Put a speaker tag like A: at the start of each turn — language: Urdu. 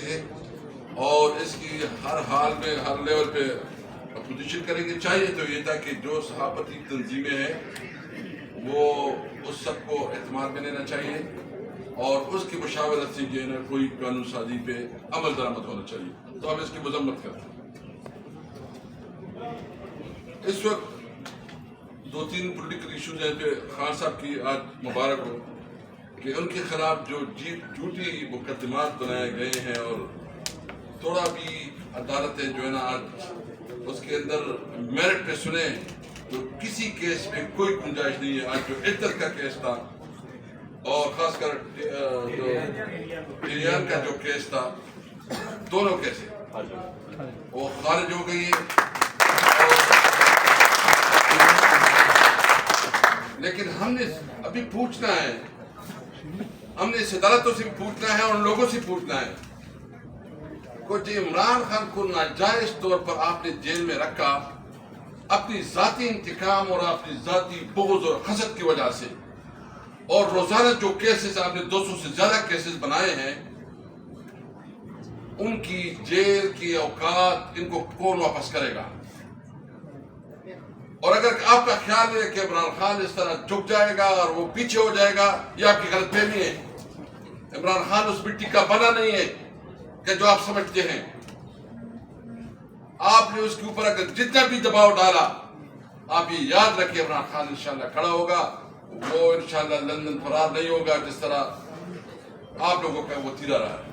A: ہے اور اس کی ہر حال میں ہر لیول پہ اپوزیشن کریں گے. چاہیے تو یہ تھا کہ جو صحافتی تنظیمیں ہیں وہ اس سب کو اعتماد میں لینا چاہیے اور اس کی مشاورت سے جو ہے نا کوئی قانون سازی پہ عمل درآمد ہونا چاہیے. تو ہم اس کی مذمت کرتے ہیں. اس وقت 2-3 پولیٹیکل ایشوز ہیں جو خان صاحب کی آج مبارک ہو کہ ان کے خلاف جو جھوٹی مقدمات بنائے گئے ہیں اور تھوڑا بھی عدالتیں جو ہے نا آج اس کے اندر میرٹ پہ سنیں تو کسی کیس میں کوئی گنجائش نہیں ہے. آج جو عدت کا کیس تھا اور خاص کر جو ٹیریان کا جو کیس تھا دونوں کیسے وہ خارج ہو گئی ہے. لیکن ہم نے ابھی پوچھنا ہے, ہم نے اس عدالتوں سے پوچھنا ہے اور ان لوگوں سے پوچھنا ہے کہ عمران خان کو ناجائز طور پر آپ نے جیل میں رکھا اپنی ذاتی انتقام اور اپنی ذاتی بغض اور حسد کی وجہ سے, اور روزانہ جو کیسز آپ نے 200 سے زیادہ کیسز بنائے ہیں ان کی جیل کی اوقات ان کو کون واپس کرے گا؟ اور اگر آپ کا خیال ہے کہ عمران خان اس طرح جھک جائے گا اور وہ پیچھے ہو جائے گا, یہ آپ کی غلط فہمی ہے. عمران خان اس مٹی کا بنا نہیں ہے کہ جو آپ سمجھتے ہیں. آپ نے اس کے اوپر اگر جتنا بھی دباؤ ڈالا, آپ یہ یاد رکھیں عمران خان انشاءاللہ کھڑا ہوگا. وہ انشاءاللہ لندن فرار نہیں ہوگا جس طرح آپ لوگوں کا وہ تیرا رہا ہے.